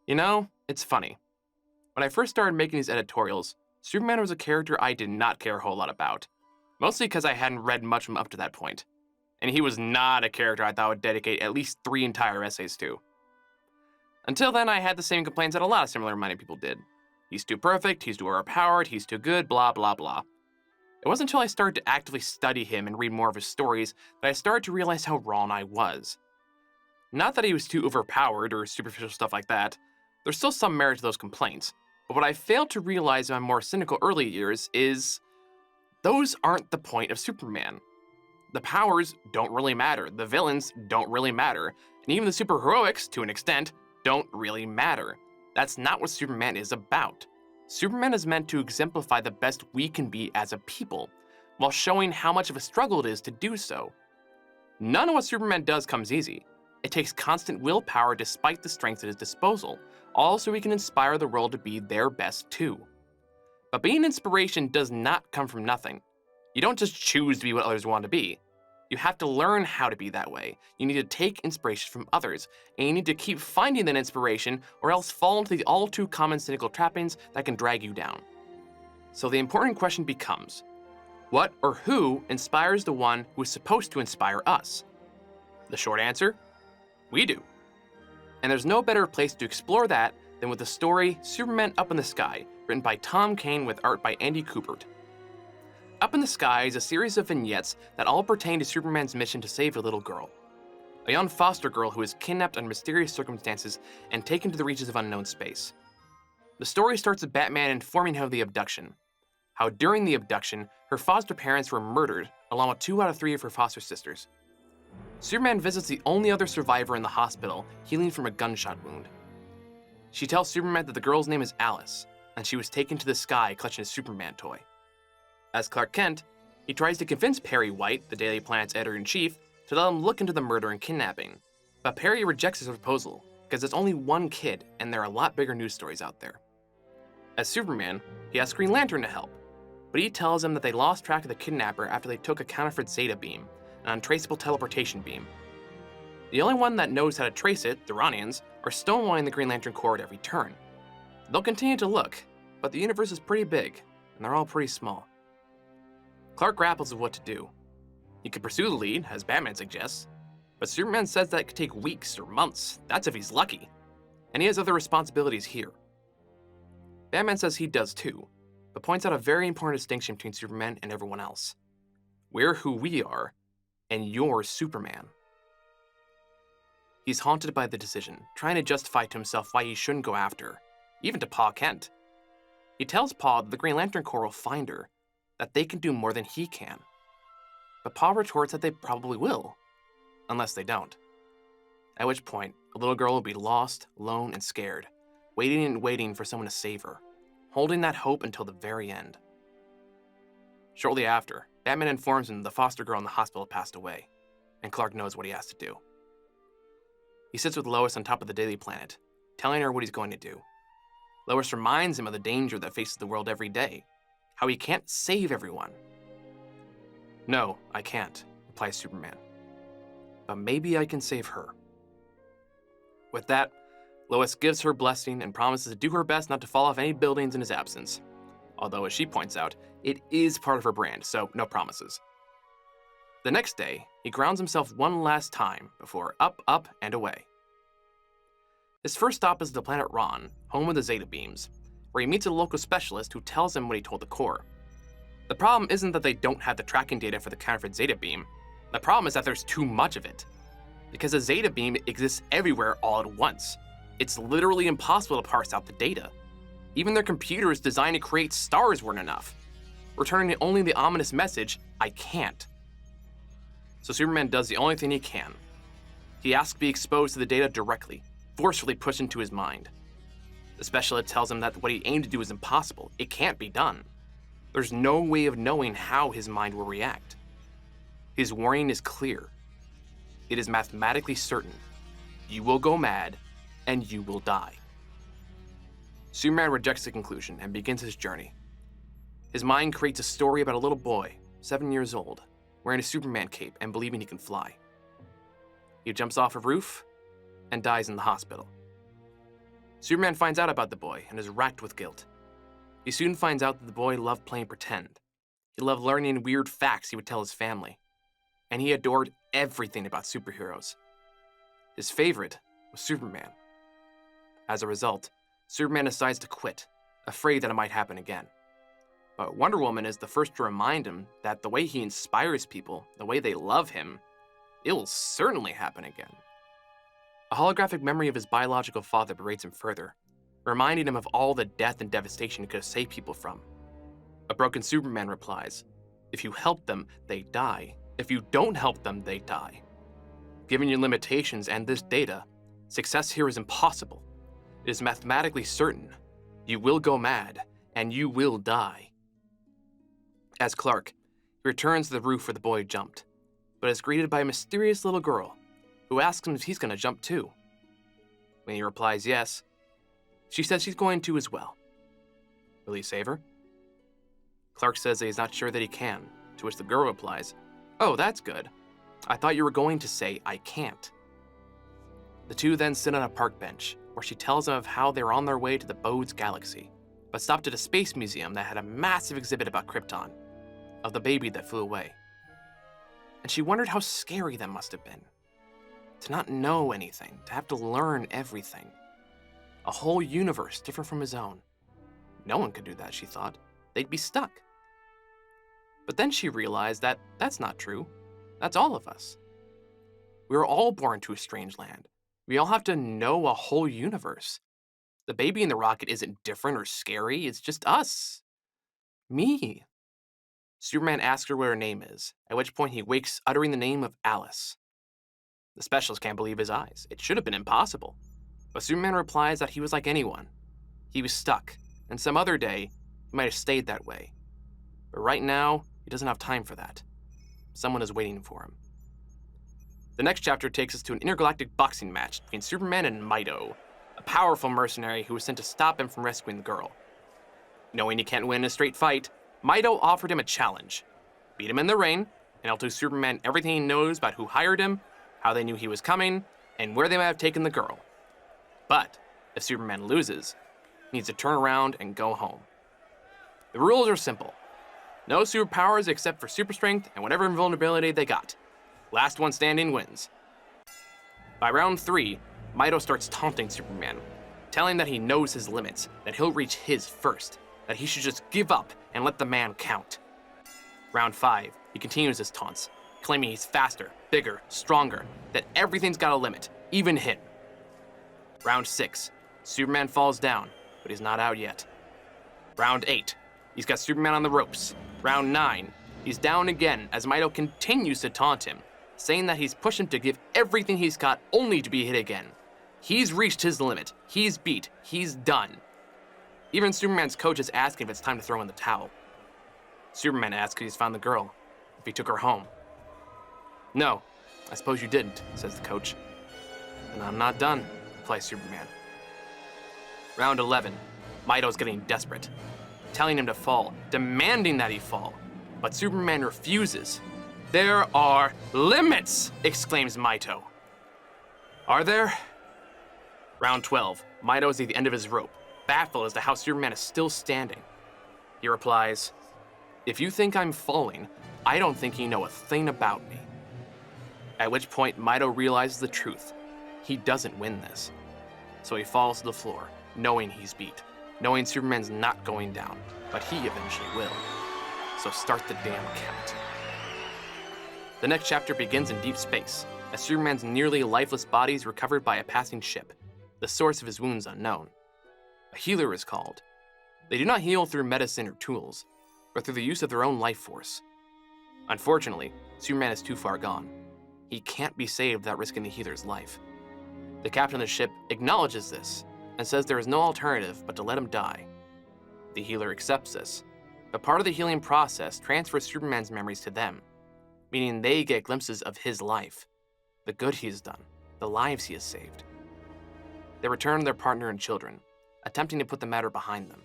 You know, it's funny. When I first started making these editorials, Superman was a character I did not care a whole lot about, mostly because I hadn't read much from up to that point, and he was not a character I thought I would dedicate at least 3 entire essays to. Until then, I had the same complaints that a lot of similar-minded people did. He's too perfect, he's too overpowered, he's too good, blah blah blah. It wasn't until I started to actively study him and read more of his stories that I started to realize how wrong I was. Not that he was too overpowered or superficial stuff like that. There's still some merit to those complaints, but what I failed to realize in my more cynical early years is those aren't the point of Superman. The powers don't really matter, the villains don't really matter, and even the superheroics, to an extent, don't really matter. That's not what Superman is about. Superman is meant to exemplify the best we can be as a people, while showing how much of a struggle it is to do so. None of what Superman does comes easy. It takes constant willpower despite the strength at his disposal, all so he can inspire the world to be their best too. But being inspiration does not come from nothing. You don't just choose to be what others want to be. You have to learn how to be that way. You need to take inspiration from others, and you need to keep finding that inspiration or else fall into the all too common cynical trappings that can drag you down. So the important question becomes, what or who inspires the one who is supposed to inspire us? The short answer? We do. And there's no better place to explore that than with the story Superman Up in the Sky, written by Tom Kane with art by Andy Kubert. Up in the Sky is a series of vignettes that all pertain to Superman's mission to save a little girl, a young foster girl who is kidnapped under mysterious circumstances and taken to the reaches of unknown space. The story starts with Batman informing her of the abduction, how during the abduction, her foster parents were murdered, along with 2 out of 3 of her foster sisters. Superman visits the only other survivor in the hospital, healing from a gunshot wound. She tells Superman that the girl's name is Alice, and she was taken to the sky clutching a Superman toy. As Clark Kent, he tries to convince Perry White, the Daily Planet's editor-in-chief, to let him look into the murder and kidnapping. But Perry rejects his proposal, because it's only one kid, and there are a lot bigger news stories out there. As Superman, he asks Green Lantern to help, but he tells him that they lost track of the kidnapper after they took a counterfeit Zeta beam, an untraceable teleportation beam. The only one that knows how to trace it, the Ronians, are stonewalling the Green Lantern Corps at every turn. They'll continue to look, but the universe is pretty big, and they're all pretty small. Clark grapples with what to do. He could pursue the lead, as Batman suggests, but Superman says that it could take weeks or months, that's if he's lucky, and he has other responsibilities here. Batman says he does too, but points out a very important distinction between Superman and everyone else. We're who we are, and you're Superman. He's haunted by the decision, trying to justify to himself why he shouldn't go after her, even to Pa Kent. He tells Pa that the Green Lantern Corps will find her, that they can do more than he can. But Pa retorts that they probably will, unless they don't. At which point, a little girl will be lost, alone, and scared, waiting and waiting for someone to save her, holding that hope until the very end. Shortly after, Batman informs him the foster girl in the hospital passed away, and Clark knows what he has to do. He sits with Lois on top of the Daily Planet, telling her what he's going to do. Lois reminds him of the danger that faces the world every day, how he can't save everyone. No, I can't, replies Superman. But maybe I can save her. With that, Lois gives her blessing and promises to do her best not to fall off any buildings in his absence. Although, as she points out, it is part of her brand, so no promises. The next day, he grounds himself one last time before up, up, and away. His first stop is the planet Ron, home of the Zeta beams, where he meets a local specialist who tells him what he told the Corps. The problem isn't that they don't have the tracking data for the counterfeit Zeta beam. The problem is that there's too much of it. Because a Zeta beam exists everywhere all at once. It's literally impossible to parse out the data. Even their computers designed to create stars weren't enough, returning only the ominous message, I can't. So Superman does the only thing he can. He asks to be exposed to the data directly, forcefully pushed into his mind. The specialist tells him that what he aimed to do is impossible. It can't be done. There's no way of knowing how his mind will react. His warning is clear. It is mathematically certain. You will go mad, and you will die. Superman rejects the conclusion and begins his journey. His mind creates a story about a little boy, 7 years old, wearing a Superman cape and believing he can fly. He jumps off a roof and dies in the hospital. Superman finds out about the boy and is racked with guilt. He soon finds out that the boy loved playing pretend. He loved learning weird facts he would tell his family. And he adored everything about superheroes. His favorite was Superman. As a result, Superman decides to quit, afraid that it might happen again. But Wonder Woman is the first to remind him that the way he inspires people, the way they love him, it will certainly happen again. A holographic memory of his biological father berates him further, reminding him of all the death and devastation he could have saved people from. A broken Superman replies, "If you help them, they die. If you don't help them, they die. Given your limitations and this data, success here is impossible. It is mathematically certain. You will go mad, and you will die." As Clark, he returns to the roof where the boy jumped, but is greeted by a mysterious little girl who asks him if he's going to jump too. When he replies yes, she says she's going to as well. Will he save her? Clark says that he's not sure that he can, to which the girl replies, "Oh, that's good. I thought you were going to say I can't." The two then sit on a park bench, where she tells him of how they were on their way to the Bode's galaxy, but stopped at a space museum that had a massive exhibit about Krypton, of the baby that flew away. And she wondered how scary that must have been. To not know anything, to have to learn everything. A whole universe different from his own. No one could do that, she thought. They'd be stuck. But then she realized that that's not true. That's all of us. We were all born to a strange land. We all have to know a whole universe. The baby in the rocket isn't different or scary, it's just us. Me. Superman asks her what her name is, at which point he wakes uttering the name of Alice. The specialist can't believe his eyes. It should have been impossible. But Superman replies that he was like anyone. He was stuck, and some other day, he might have stayed that way. But right now, he doesn't have time for that. Someone is waiting for him. The next chapter takes us to an intergalactic boxing match between Superman and Mito, a powerful mercenary who was sent to stop him from rescuing the girl. Knowing he can't win a straight fight, Mito offered him a challenge. Beat him in the ring, and he'll tell Superman everything he knows about who hired him, how they knew he was coming, and where they might have taken the girl. But if Superman loses, he needs to turn around and go home. The rules are simple. No superpowers except for super strength and whatever invulnerability they got. Last one standing wins. By round 3, Mito starts taunting Superman, telling that he knows his limits, that he'll reach his first, that he should just give up and let the man count. Round 5, he continues his taunts, claiming he's faster, bigger, stronger, that everything's got a limit, even him. Round 6, Superman falls down, but he's not out yet. Round 8, he's got Superman on the ropes. Round 9, he's down again as Mito continues to taunt him, saying that he's pushed him to give everything he's got only to be hit again. He's reached his limit. He's beat. He's done. Even Superman's coach is asking if it's time to throw in the towel. Superman asks if he's found the girl, if he took her home. "No, I suppose you didn't," says the coach. "And I'm not done," replies Superman. Round 11, Mito's getting desperate, telling him to fall, demanding that he fall. But Superman refuses. "There are limits!" exclaims Mito. "Are there?" Round 12, Mito is at the end of his rope, baffled as to how Superman is still standing. He replies, "If you think I'm falling, I don't think you know a thing about me." At which point, Mito realizes the truth. He doesn't win this. So he falls to the floor, knowing he's beat, knowing Superman's not going down, but he eventually will. So start the damn count. The next chapter begins in deep space, as Superman's nearly lifeless body is recovered by a passing ship, the source of his wounds unknown. A healer is called. They do not heal through medicine or tools, but through the use of their own life force. Unfortunately, Superman is too far gone. He can't be saved without risking the healer's life. The captain of the ship acknowledges this and says there is no alternative but to let him die. The healer accepts this, but part of the healing process transfers Superman's memories to them, meaning they get glimpses of his life, the good he has done, the lives he has saved. They return to their partner and children, attempting to put the matter behind them,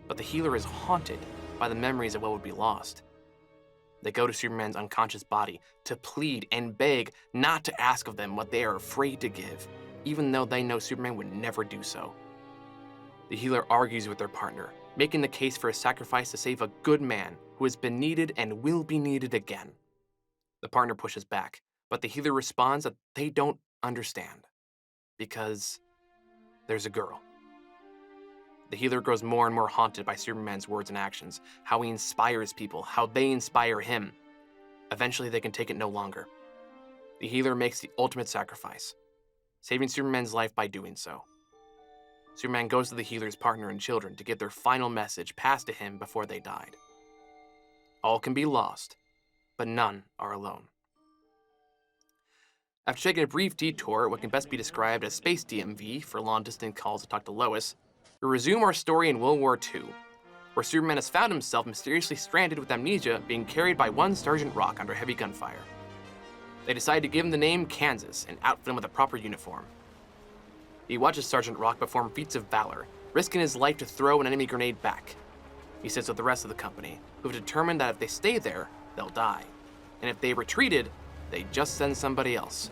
but the healer is haunted by the memories of what would be lost. They go to Superman's unconscious body to plead and beg not to ask of them what they are afraid to give, even though they know Superman would never do so. The healer argues with their partner, making the case for a sacrifice to save a good man who has been needed and will be needed again. The partner pushes back, but the healer responds that they don't understand, because there's a girl. The healer grows more and more haunted by Superman's words and actions, how he inspires people, how they inspire him. Eventually, they can take it no longer. The healer makes the ultimate sacrifice, saving Superman's life by doing so. Superman goes to the healer's partner and children to get their final message passed to him before they died. All can be lost, but none are alone. After taking a brief detour at what can best be described as space DMV for long-distance calls to talk to Lois, we resume our story in World War II, where Superman has found himself mysteriously stranded with Amnesia being carried by one Sergeant Rock under heavy gunfire. They decide to give him the name Kansas and outfit him with a proper uniform. He watches Sergeant Rock perform feats of valor, risking his life to throw an enemy grenade back. He sits with the rest of the company, who have determined that if they stay there, they'll die. And if they retreated, they just send somebody else.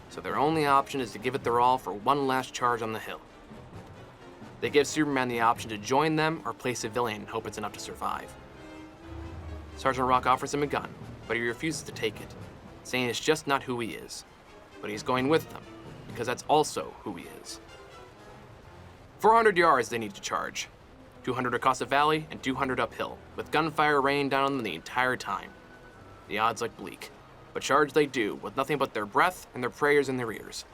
So their only option is to give it their all for one last charge on the hill. They give Superman the option to join them or play civilian and hope it's enough to survive. Sergeant Rock offers him a gun, but he refuses to take it, saying it's just not who he is. But he's going with them, because that's also who he is. 400 yards they need to charge, 200 across the valley and 200 uphill, with gunfire raining down on them the entire time. The odds look bleak, but charge they do, with nothing but their breath and their prayers in their ears.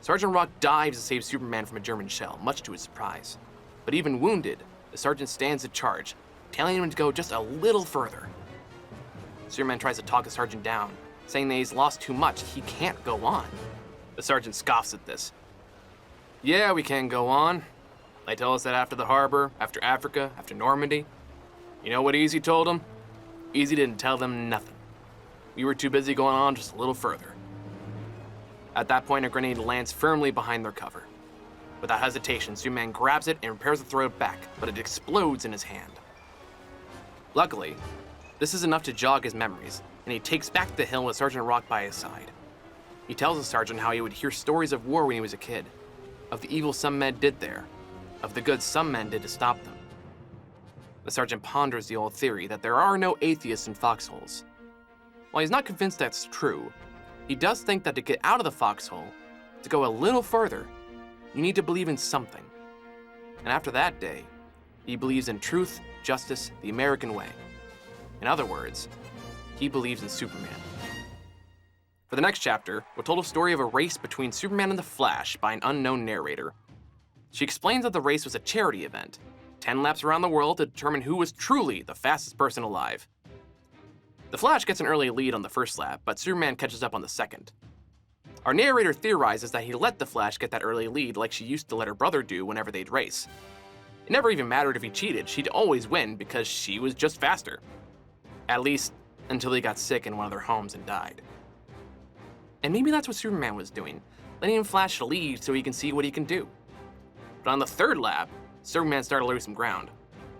Sergeant Rock dives to save Superman from a German shell, much to his surprise. But even wounded, the sergeant stands to charge, telling him to go just a little further. Superman tries to talk the sergeant down, saying that he's lost too much, he can't go on. The sergeant scoffs at this. Yeah, we can go on. They tell us that after the harbor, after Africa, after Normandy. You know what Easy told them? Easy didn't tell them nothing. We were too busy going on just a little further. At that point, a grenade lands firmly behind their cover. Without hesitation, Superman grabs it and prepares to throw it back, but it explodes in his hand. Luckily, this is enough to jog his memories, and he takes back the hill with Sergeant Rock by his side. He tells the sergeant how he would hear stories of war when he was a kid, of the evil some men did there, of the good some men did to stop them. The sergeant ponders the old theory that there are no atheists in foxholes. While he's not convinced that's true, he does think that to get out of the foxhole, to go a little further, you need to believe in something. And after that day, he believes in truth, justice, the American way. In other words, he believes in Superman. For the next chapter, we're told a story of a race between Superman and the Flash by an unknown narrator. She explains that the race was a charity event, 10 laps around the world to determine who was truly the fastest person alive. The Flash gets an early lead on the first lap, but Superman catches up on the second. Our narrator theorizes that he let the Flash get that early lead like she used to let her brother do whenever they'd race. It never even mattered if he cheated, she'd always win because she was just faster. At least, until he got sick in one of their homes and died. And maybe that's what Superman was doing, letting Flash lead so he can see what he can do. But on the third lap, Superman started to lose some ground,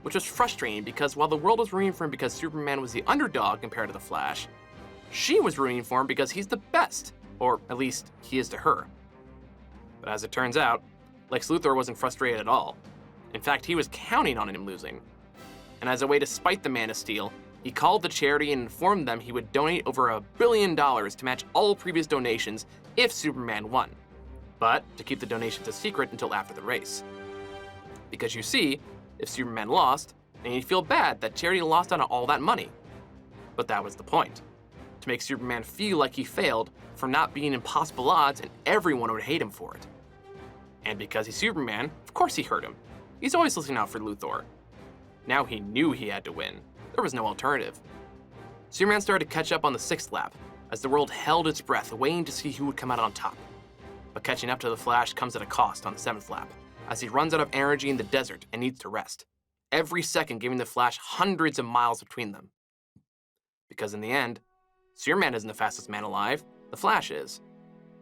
which was frustrating because while the world was rooting for him because Superman was the underdog compared to the Flash, she was rooting for him because he's the best, or at least he is to her. But as it turns out, Lex Luthor wasn't frustrated at all. In fact, he was counting on him losing. And as a way to spite the Man of Steel, he called the charity and informed them he would donate over $1 billion to match all previous donations if Superman won, but to keep the donations a secret until after the race. Because you see, if Superman lost, then you'd feel bad that charity lost out on all that money. But that was the point, to make Superman feel like he failed for not being impossible odds and everyone would hate him for it. And because he's Superman, of course he hurt him. He's always listening out for Luthor. Now he knew he had to win. There was no alternative. Superman started to catch up on the 6th lap, as the world held its breath, waiting to see who would come out on top. But catching up to the Flash comes at a cost on the 7th lap, as he runs out of energy in the desert and needs to rest, every second giving the Flash hundreds of miles between them. Because in the end, Superman isn't the fastest man alive, the Flash is.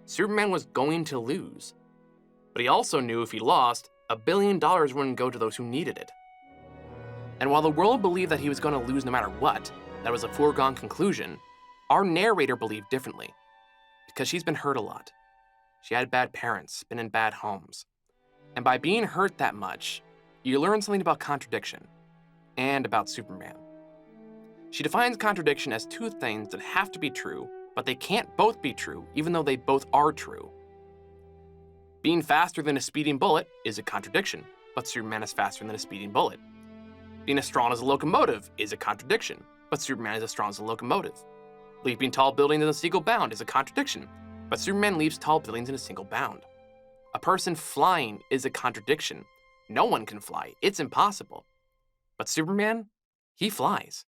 Superman was going to lose. But he also knew if he lost, $1 billion wouldn't go to those who needed it. And while the world believed that he was going to lose no matter what, that was a foregone conclusion, our narrator believed differently. Because she's been hurt a lot. She had bad parents, been in bad homes. And by being hurt that much, you learn something about contradiction and about Superman. She defines contradiction as two things that have to be true, but they can't both be true, even though they both are true. Being faster than a speeding bullet is a contradiction, but Superman is faster than a speeding bullet. Being as strong as a locomotive is a contradiction, but Superman is as strong as a locomotive. Leaping tall buildings in a single bound is a contradiction, but Superman leaps tall buildings in a single bound. A person flying is a contradiction. No one can fly. It's impossible. But Superman, he flies.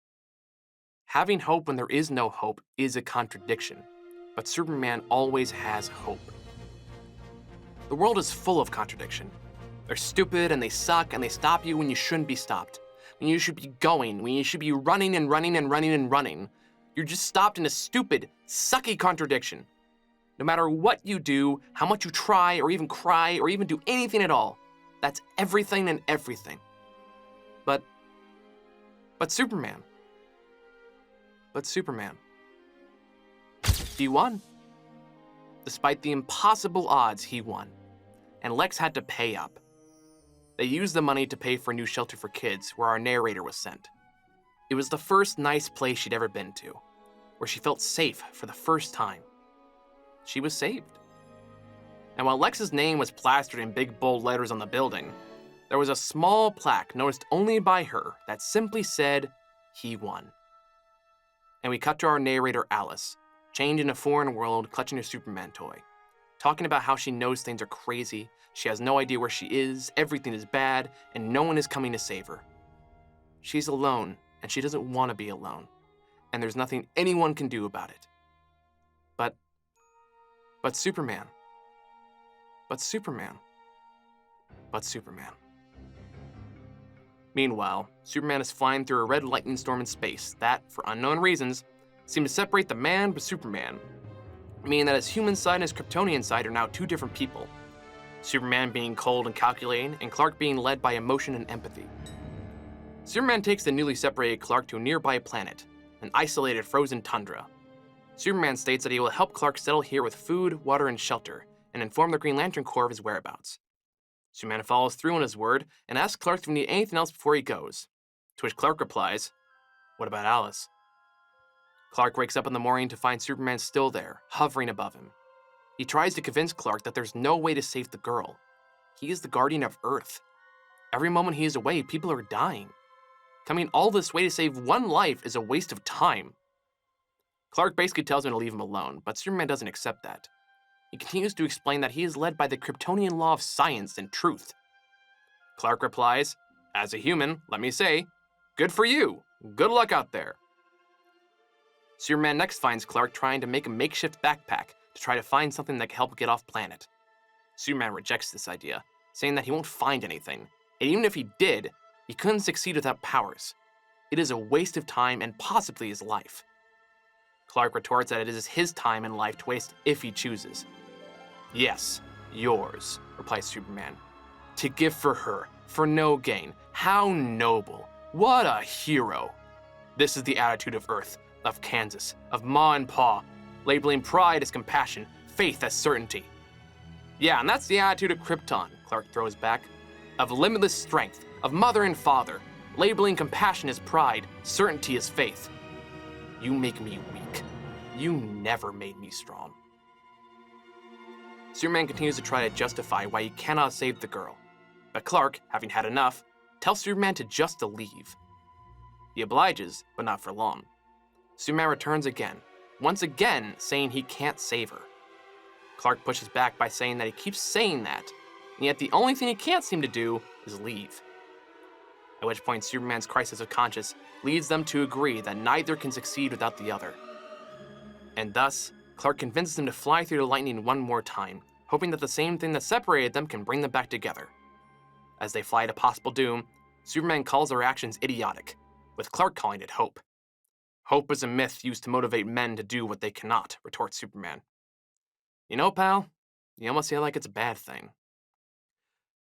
Having hope when there is no hope is a contradiction, but Superman always has hope. The world is full of contradiction. They're stupid and they suck and they stop you when you shouldn't be stopped. When you should be going, when you should be running and running and running and running. You're just stopped in a stupid, sucky contradiction. No matter what you do, how much you try or even cry or even do anything at all, that's everything and everything. But Superman. But Superman. He won. Despite the impossible odds, he won. And Lex had to pay up. They used the money to pay for a new shelter for kids where our narrator was sent. It was the first nice place she'd ever been to, where she felt safe for the first time. She was saved. And while Lex's name was plastered in big bold letters on the building, there was a small plaque noticed only by her that simply said, "He won." And we cut to our narrator Alice, chained in a foreign world, clutching her Superman toy, talking about how she knows things are crazy, she has no idea where she is, everything is bad, and no one is coming to save her. She's alone, and she doesn't want to be alone, and there's nothing anyone can do about it. But Superman. But Superman. But Superman. Meanwhile, Superman is flying through a red lightning storm in space that, for unknown reasons, seemed to separate the man from Superman, meaning that his human side and his Kryptonian side are now two different people. Superman being cold and calculating, and Clark being led by emotion and empathy. Superman takes the newly separated Clark to a nearby planet, an isolated frozen tundra. Superman states that he will help Clark settle here with food, water, and shelter, and inform the Green Lantern Corps of his whereabouts. Superman follows through on his word and asks Clark if he needs anything else before he goes, to which Clark replies, "What about Alice?" Clark wakes up in the morning to find Superman still there, hovering above him. He tries to convince Clark that there's no way to save the girl. He is the guardian of Earth. Every moment he is away, people are dying. Coming all this way to save one life is a waste of time. Clark basically tells him to leave him alone, but Superman doesn't accept that. He continues to explain that he is led by the Kryptonian law of science and truth. Clark replies, "As a human, let me say, good for you. Good luck out there." Superman next finds Clark trying to make a makeshift backpack to try to find something that can help get off planet. Superman rejects this idea, saying that he won't find anything, and even if he did, he couldn't succeed without powers. It is a waste of time and possibly his life. Clark retorts that it is his time and life to waste if he chooses. "Yes, yours," replies Superman. "To give for her, for no gain. How noble. What a hero. This is the attitude of Earth, of Kansas, of Ma and Pa, labeling pride as compassion, faith as certainty." "Yeah, and that's the attitude of Krypton," Clark throws back. "Of limitless strength, of mother and father, labeling compassion as pride, certainty as faith. You make me weak. You never made me strong." Superman continues to try to justify why he cannot save the girl, but Clark, having had enough, tells Superman to just to leave. He obliges, but not for long. Superman returns again, once again saying he can't save her. Clark pushes back by saying that he keeps saying that, and yet the only thing he can't seem to do is leave. At which point Superman's crisis of conscience leads them to agree that neither can succeed without the other. And thus, Clark convinces him to fly through the lightning one more time, hoping that the same thing that separated them can bring them back together. As they fly to possible doom, Superman calls their actions idiotic, with Clark calling it hope. "Hope is a myth used to motivate men to do what they cannot," retorts Superman. "You know, pal, you almost feel like it's a bad thing."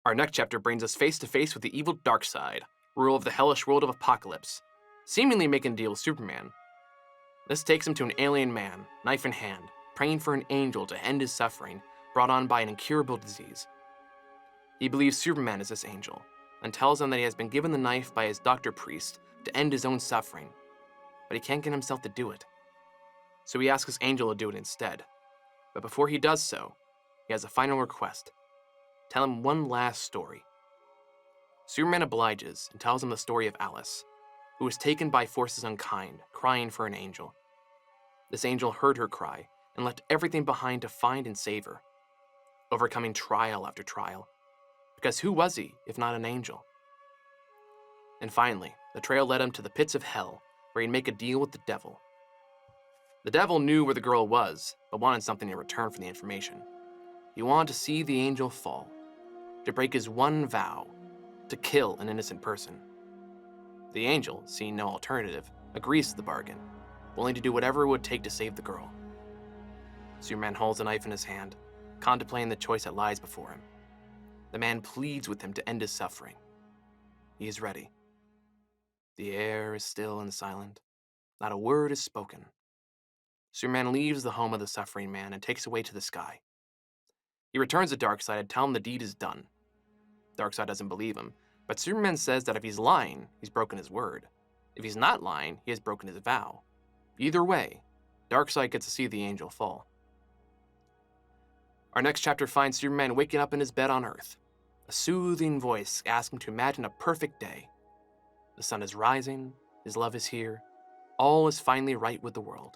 Our next chapter brings us face to face with the evil Darkseid, ruler of the hellish world of Apocalypse, seemingly making a deal with Superman. This takes him to an alien man, knife in hand, praying for an angel to end his suffering, brought on by an incurable disease. He believes Superman is this angel and tells him that he has been given the knife by his doctor priest to end his own suffering, but he can't get himself to do it. So he asks his angel to do it instead. But before he does so, he has a final request. Tell him one last story. Superman obliges and tells him the story of Alice, who was taken by forces unkind, crying for an angel. This angel heard her cry and left everything behind to find and save her, overcoming trial after trial. Because who was he if not an angel? And finally, the trail led him to the pits of hell, where he'd make a deal with the devil. The devil knew where the girl was, but wanted something in return for the information. He wanted to see the angel fall, to break his one vow, to kill an innocent person. The angel, seeing no alternative, agrees to the bargain, willing to do whatever it would take to save the girl. Superman holds a knife in his hand, contemplating the choice that lies before him. The man pleads with him to end his suffering. He is ready. The air is still and silent. Not a word is spoken. Superman leaves the home of the suffering man and takes away to the sky. He returns to Darkseid and tells him the deed is done. Darkseid doesn't believe him, but Superman says that if he's lying, he's broken his word. If he's not lying, he has broken his vow. Either way, Darkseid gets to see the angel fall. Our next chapter finds Superman waking up in his bed on Earth. A soothing voice asks him to imagine a perfect day. The sun is rising, his love is here, all is finally right with the world.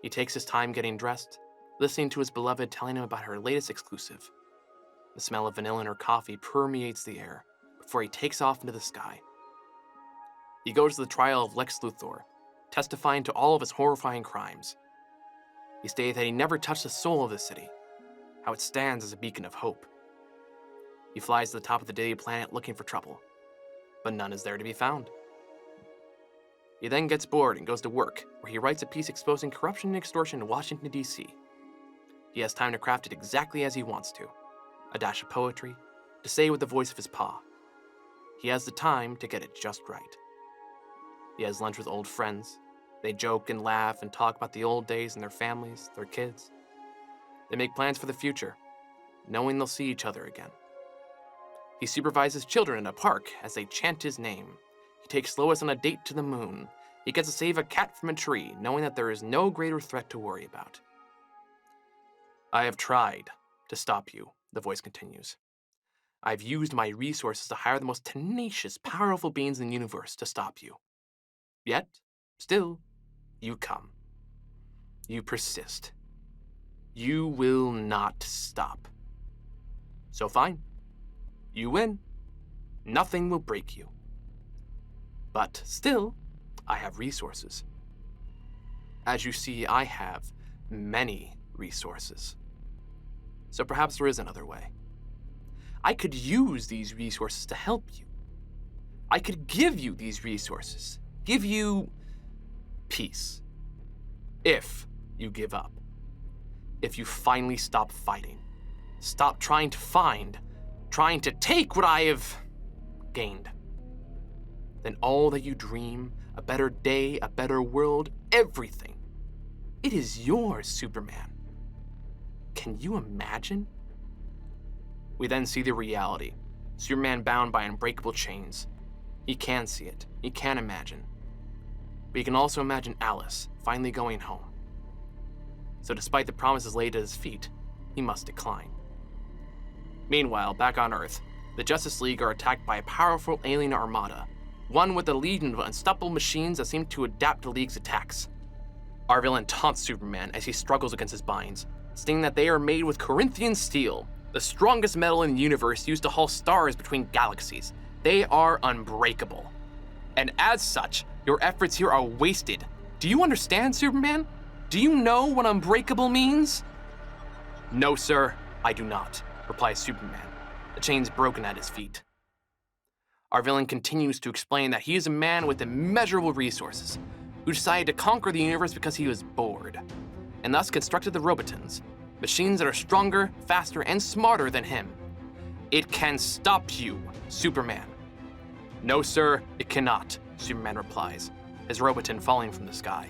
He takes his time getting dressed, listening to his beloved telling him about her latest exclusive. The smell of vanilla in her coffee permeates the air before he takes off into the sky. He goes to the trial of Lex Luthor, testifying to all of his horrifying crimes. He stated that he never touched the soul of the city, how it stands as a beacon of hope. He flies to the top of the daily planet looking for trouble, but none is there to be found. He then gets bored and goes to work, where he writes a piece exposing corruption and extortion in Washington, D.C. He has time to craft it exactly as he wants to, a dash of poetry, to say with the voice of his pa. He has the time to get it just right. He has lunch with old friends. They joke and laugh and talk about the old days and their families, their kids. They make plans for the future, knowing they'll see each other again. He supervises children in a park as they chant his name. He takes Lois on a date to the moon. He gets to save a cat from a tree, knowing that there is no greater threat to worry about. I have tried to stop you, the voice continues. I've used my resources to hire the most tenacious, powerful beings in the universe to stop you. Yet, still, you come. You persist. You will not stop. So fine. You win. Nothing will break you. But still, I have resources. As you see, I have many resources. So perhaps there is another way. I could use these resources to help you. I could give you these resources, give you peace. If you give up. If you finally stop fighting. Stop trying to find, trying to take what I have gained. Then all that you dream, a better day, a better world, everything, it is yours, Superman. Can you imagine? We then see the reality. Superman bound by unbreakable chains. He can see it. He can imagine. But he can also imagine Alice finally going home. So despite the promises laid at his feet, he must decline. Meanwhile, back on Earth, the Justice League are attacked by a powerful alien armada, one with a legion of unstoppable machines that seem to adapt to the League's attacks. Our villain taunts Superman as he struggles against his binds, stating that they are made with Corinthian steel, the strongest metal in the universe used to haul stars between galaxies. They are unbreakable. And as such, your efforts here are wasted. Do you understand, Superman? Do you know what unbreakable means? No, sir, I do not, replies Superman, the chains broken at his feet. Our villain continues to explain that he is a man with immeasurable resources, who decided to conquer the universe because he was bored, and thus constructed the Robotons, machines that are stronger, faster, and smarter than him. It can stop you, Superman. No, sir, it cannot, Superman replies, his Roboton falling from the sky.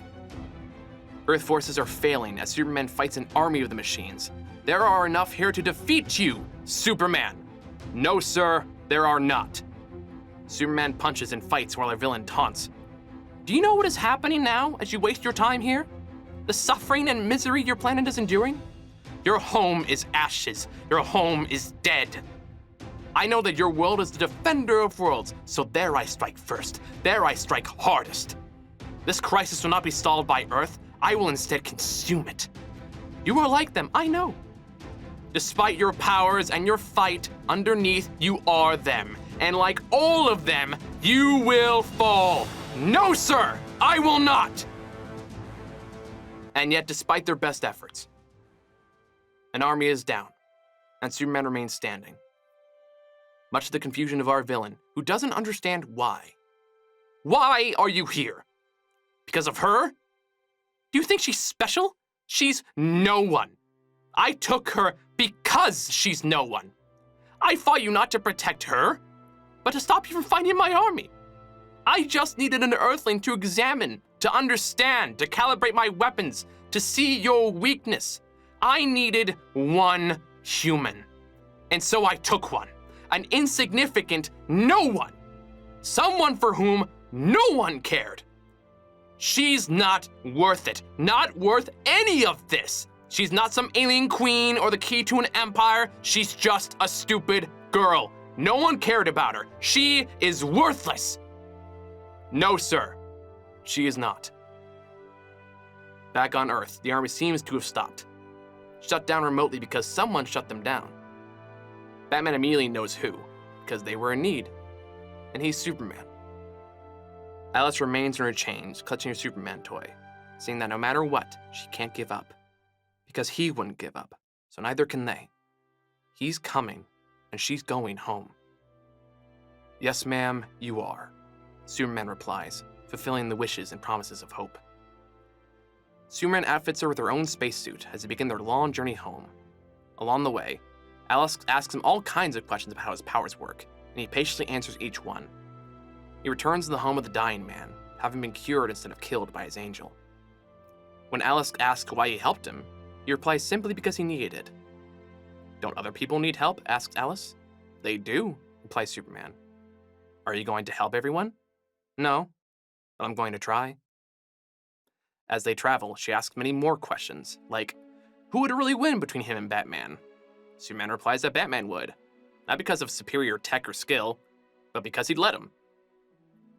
Earth forces are failing as Superman fights an army of the machines. There are enough here to defeat you, Superman. No, sir, there are not. Superman punches and fights while our villain taunts. Do you know what is happening now as you waste your time here? The suffering and misery your planet is enduring? Your home is ashes. Your home is dead. I know that your world is the defender of worlds, so there I strike first. There I strike hardest. This crisis will not be solved by Earth. I will instead consume it. You are like them, I know. Despite your powers and your fight, underneath you are them. And like all of them, you will fall. No, sir, I will not. And yet, despite their best efforts, an army is down, and Superman remains standing. Much to the confusion of our villain, who doesn't understand why. Why are you here? Because of her? Do you think she's special? She's no one. I took her because she's no one. I fought you not to protect her, but to stop you from finding my army. I just needed an Earthling to examine, to understand, to calibrate my weapons, to see your weakness. I needed one human. And so I took one. An insignificant no one. Someone for whom no one cared. She's not worth it. Not worth any of this. She's not some alien queen or the key to an empire. She's just a stupid girl. No one cared about her. She is worthless. No, sir. She is not. Back on Earth, the army seems to have stopped. Shut down remotely because someone shut them down. Batman immediately knows who, because they were in need. And he's Superman. Alice remains in her chains, clutching her Superman toy, saying that no matter what, she can't give up. Because he wouldn't give up, so neither can they. He's coming, and she's going home. Yes, ma'am, you are, Superman replies, fulfilling the wishes and promises of hope. Superman outfits her with her own spacesuit as they begin their long journey home. Along the way, Alice asks him all kinds of questions about how his powers work, and he patiently answers each one. He returns to the home of the dying man, having been cured instead of killed by his angel. When Alice asks why he helped him, he replies simply because he needed it. Don't other people need help? Asks Alice. They do, replies Superman. Are you going to help everyone? No, but I'm going to try. As they travel, she asks many more questions, like, who would really win between him and Batman? Superman replies that Batman would, not because of superior tech or skill, but because he'd let him.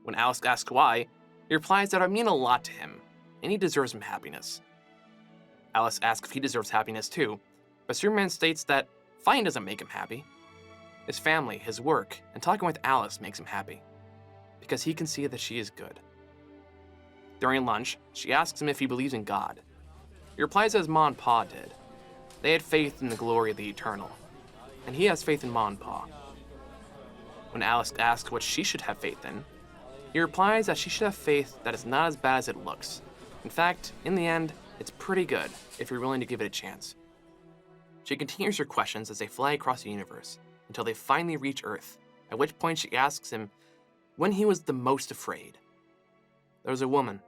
When Alice asks why, he replies that it would mean a lot to him, and he deserves some happiness. Alice asks if he deserves happiness too, but Superman states that fighting doesn't make him happy. His family, his work, and talking with Alice makes him happy, because he can see that she is good. During lunch, she asks him if he believes in God. He replies as Ma and Pa did. They had faith in the glory of the eternal, and he has faith in Ma and Pa. When Alice asks what she should have faith in, he replies that she should have faith that it's not as bad as it looks. In fact, in the end, it's pretty good if you're willing to give it a chance. She continues her questions as they fly across the universe until they finally reach Earth, at which point she asks him when he was the most afraid. There was a woman.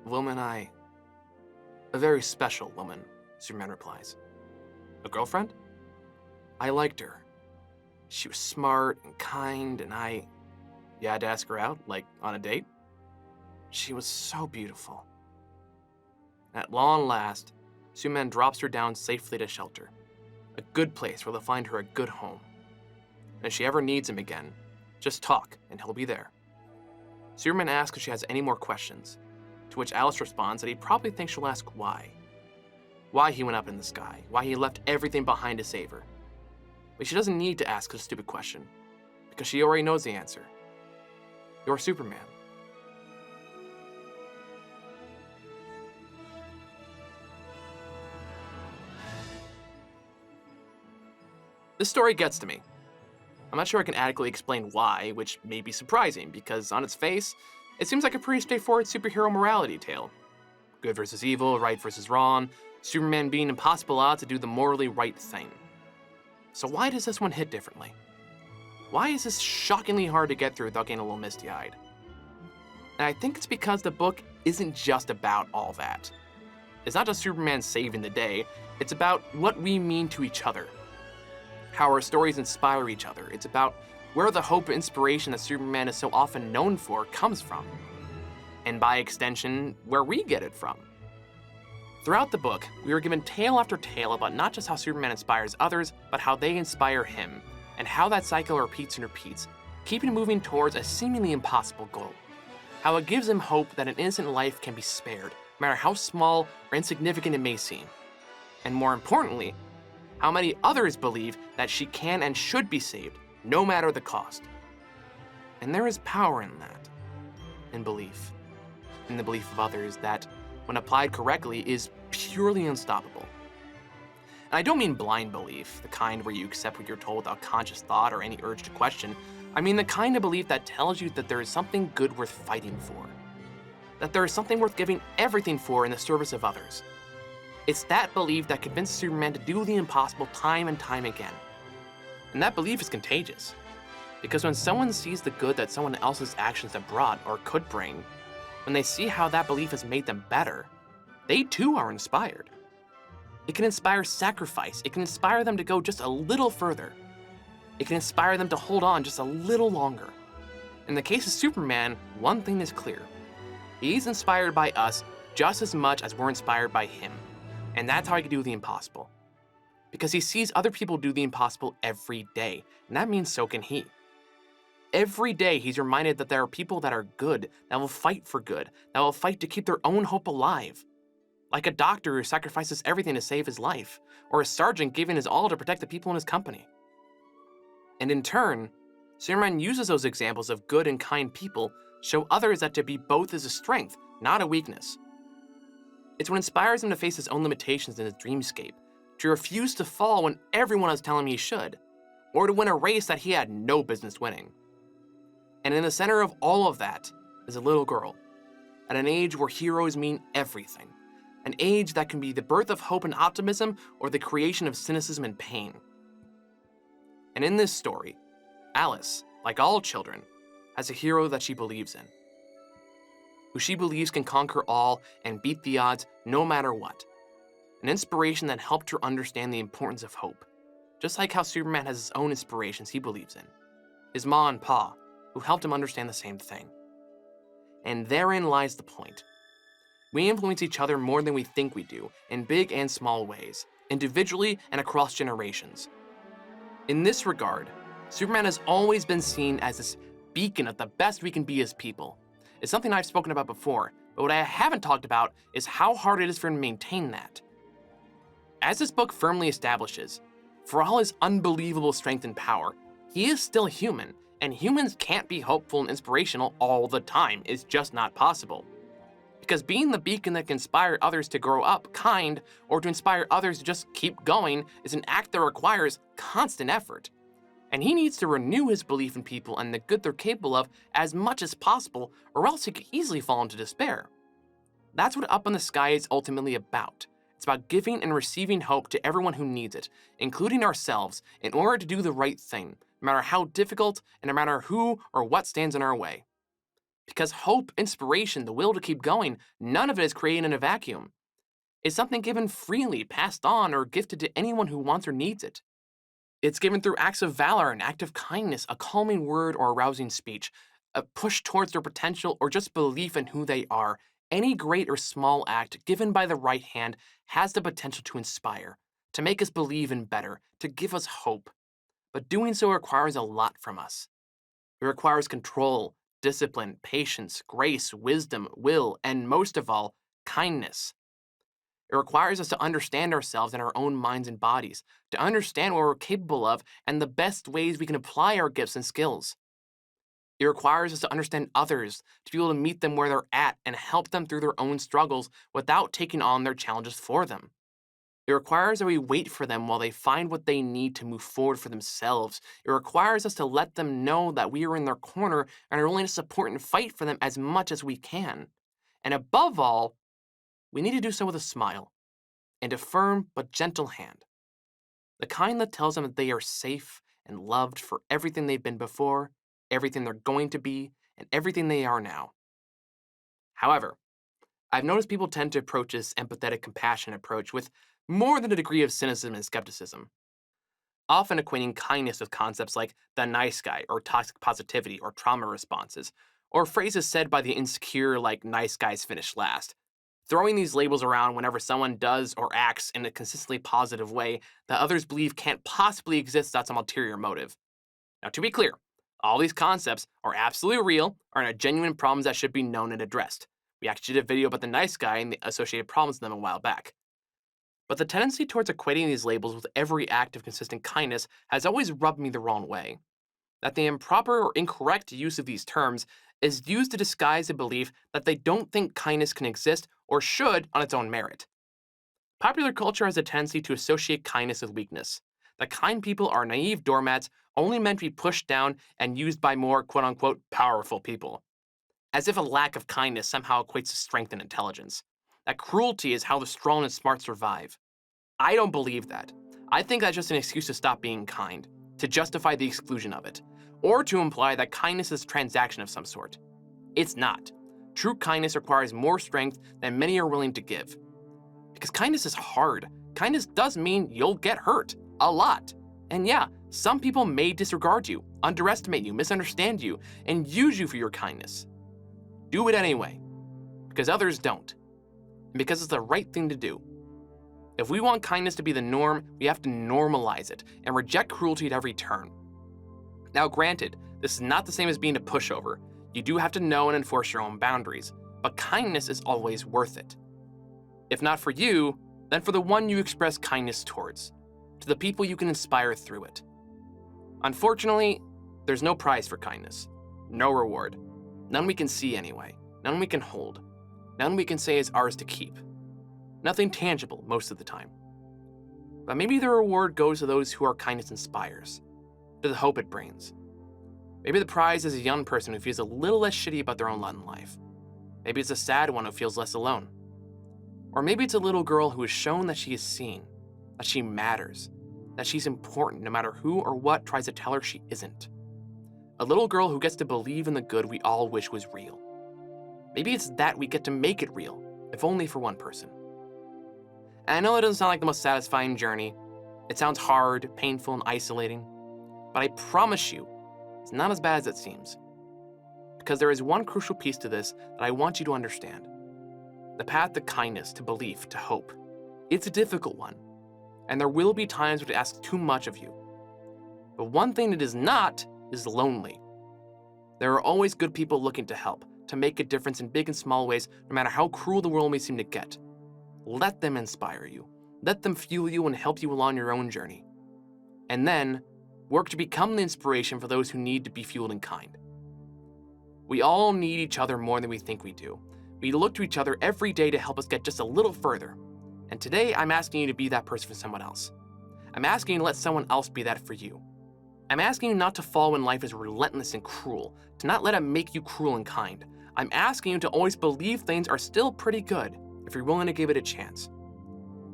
A very special woman, Superman replies. A girlfriend? I liked her. She was smart and kind, and you had to ask her out, like on a date? She was so beautiful. At long last, Superman drops her down safely to shelter, a good place where they'll find her a good home. And if she ever needs him again, just talk and he'll be there. Superman asks if she has any more questions, to which Alice responds that he probably thinks she'll ask why. Why he went up in the sky, why he left everything behind to save her. But she doesn't need to ask a stupid question, because she already knows the answer. You're Superman. This story gets to me. I'm not sure I can adequately explain why, which may be surprising, because on its face, it seems like a pretty straightforward superhero morality tale. Good versus evil, right versus wrong, Superman being impossible odds to do the morally right thing. So why does this one hit differently? Why is this shockingly hard to get through without getting a little misty-eyed? And I think it's because the book isn't just about all that. It's not just Superman saving the day, it's about what we mean to each other. how our stories inspire each other. It's about where the hope and inspiration that Superman is so often known for comes from, and by extension, where we get it from. Throughout the book, we are given tale after tale about not just how Superman inspires others, but how they inspire him, and how that cycle repeats and repeats, keeping moving towards a seemingly impossible goal. How it gives him hope that an innocent life can be spared, no matter how small or insignificant it may seem. And more importantly, how many others believe that she can and should be saved, no matter the cost. And there is power in that, in belief, in the belief of others that, when applied correctly, is purely unstoppable. And I don't mean blind belief, the kind where you accept what you're told without conscious thought or any urge to question. I mean the kind of belief that tells you that there is something good worth fighting for, that there is something worth giving everything for in the service of others. It's that belief that convinces Superman to do the impossible time and time again. And that belief is contagious, because when someone sees the good that someone else's actions have brought or could bring, when they see how that belief has made them better, they too are inspired. It can inspire sacrifice. It can inspire them to go just a little further. It can inspire them to hold on just a little longer. In the case of Superman, one thing is clear. He's inspired by us just as much as we're inspired by him. And that's how he can do the impossible. Because he sees other people do the impossible every day, and that means so can he. Every day he's reminded that there are people that are good, that will fight for good, that will fight to keep their own hope alive. Like a doctor who sacrifices everything to save his life, or a sergeant giving his all to protect the people in his company. And in turn, Superman uses those examples of good and kind people to show others that to be both is a strength, not a weakness. It's what inspires him to face his own limitations in his dreamscape, to refuse to fall when everyone is telling him he should, or to win a race that he had no business winning. And in the center of all of that is a little girl, at an age where heroes mean everything, an age that can be the birth of hope and optimism or the creation of cynicism and pain. And in this story, Alice, like all children, has a hero that she believes in, who she believes can conquer all and beat the odds no matter what. An inspiration that helped her understand the importance of hope, just like how Superman has his own inspirations he believes in, his ma and pa, who helped him understand the same thing. And therein lies the point. We influence each other more than we think we do, in big and small ways, individually and across generations. In this regard, Superman has always been seen as this beacon of the best we can be as people. It's something I've spoken about before, but what I haven't talked about is how hard it is for him to maintain that. As this book firmly establishes, for all his unbelievable strength and power, he is still human, and humans can't be hopeful and inspirational all the time. It's just not possible. Because being the beacon that can inspire others to grow up kind, or to inspire others to just keep going, is an act that requires constant effort. And he needs to renew his belief in people and the good they're capable of as much as possible, or else he could easily fall into despair. That's what Up in the Sky is ultimately about. It's about giving and receiving hope to everyone who needs it, including ourselves, in order to do the right thing, no matter how difficult and no matter who or what stands in our way. Because hope, inspiration, the will to keep going, none of it is created in a vacuum. It's something given freely, passed on, or gifted to anyone who wants or needs it. It's given through acts of valor, an act of kindness, a calming word or a rousing speech, a push towards their potential, or just belief in who they are. Any great or small act given by the right hand has the potential to inspire, to make us believe in better, to give us hope. But doing so requires a lot from us. It requires control, discipline, patience, grace, wisdom, will, and most of all, kindness. It requires us to understand ourselves and our own minds and bodies, to understand what we're capable of and the best ways we can apply our gifts and skills. It requires us to understand others, to be able to meet them where they're at and help them through their own struggles without taking on their challenges for them. It requires that we wait for them while they find what they need to move forward for themselves. It requires us to let them know that we are in their corner and are willing to support and fight for them as much as we can. And above all, we need to do so with a smile and a firm but gentle hand. The kind that tells them that they are safe and loved for everything they've been before, everything they're going to be, and everything they are now. However, I've noticed people tend to approach this empathetic, compassionate approach with more than a degree of cynicism and skepticism. often equating kindness with concepts like the nice guy or toxic positivity or trauma responses, or phrases said by the insecure like nice guys finish last. Throwing these labels around whenever someone does or acts in a consistently positive way that others believe can't possibly exist without some ulterior motive. Now, to be clear, all these concepts are absolutely real, are genuine problems that should be known and addressed. We actually did a video about the nice guy and the associated problems with them a while back. But the tendency towards equating these labels with every act of consistent kindness has always rubbed me the wrong way. That the improper or incorrect use of these terms is used to disguise a belief that they don't think kindness can exist or should on its own merit. Popular culture has a tendency to associate kindness with weakness, that kind people are naive doormats only meant to be pushed down and used by more quote-unquote powerful people. As if a lack of kindness somehow equates to strength and intelligence. That cruelty is how the strong and smart survive. I don't believe that. I think that's just an excuse to stop being kind, to justify the exclusion of it, or to imply that kindness is a transaction of some sort. It's not. True kindness requires more strength than many are willing to give. Because kindness is hard. Kindness does mean you'll get hurt. A lot. And yeah, some people may disregard you, underestimate you, misunderstand you, and use you for your kindness. Do it anyway. Because others don't. And because it's the right thing to do. If we want kindness to be the norm, we have to normalize it and reject cruelty at every turn. Now granted, this is not the same as being a pushover. You do have to know and enforce your own boundaries, but kindness is always worth it. If not for you, then for the one you express kindness towards, to the people you can inspire through it. Unfortunately, there's no prize for kindness, no reward, none we can see anyway, none we can hold, none we can say is ours to keep. Nothing tangible most of the time. But maybe the reward goes to those who our kindness inspires, to the hope it brings. Maybe the prize is a young person who feels a little less shitty about their own lot in life. Maybe it's a sad one who feels less alone. Or maybe it's a little girl who is shown that she is seen, that she matters, that she's important no matter who or what tries to tell her she isn't. A little girl who gets to believe in the good we all wish was real. Maybe it's that we get to make it real, if only for one person. And I know it doesn't sound like the most satisfying journey. It sounds hard, painful, and isolating. But I promise you, it's not as bad as it seems. Because there is one crucial piece to this that I want you to understand. The path to kindness, to belief, to hope. It's a difficult one. And there will be times when it asks too much of you. But one thing it is not is lonely. There are always good people looking to help, to make a difference in big and small ways, no matter how cruel the world may seem to get. Let them inspire you. Let them fuel you and help you along your own journey. And then, work to become the inspiration for those who need to be fueled and kind. We all need each other more than we think we do. We look to each other every day to help us get just a little further. And today, I'm asking you to be that person for someone else. I'm asking you to let someone else be that for you. I'm asking you not to fall when life is relentless and cruel, to not let it make you cruel and kind. I'm asking you to always believe things are still pretty good if you're willing to give it a chance.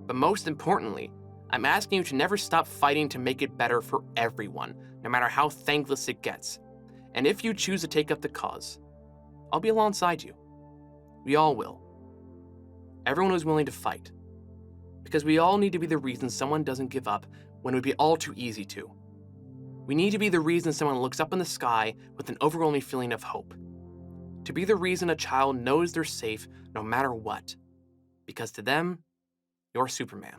But most importantly, I'm asking you to never stop fighting to make it better for everyone, no matter how thankless it gets. And if you choose to take up the cause, I'll be alongside you. We all will. Everyone who's willing to fight. Because we all need to be the reason someone doesn't give up when it would be all too easy to. We need to be the reason someone looks up in the sky with an overwhelming feeling of hope. To be the reason a child knows they're safe no matter what. Because to them, you're Superman.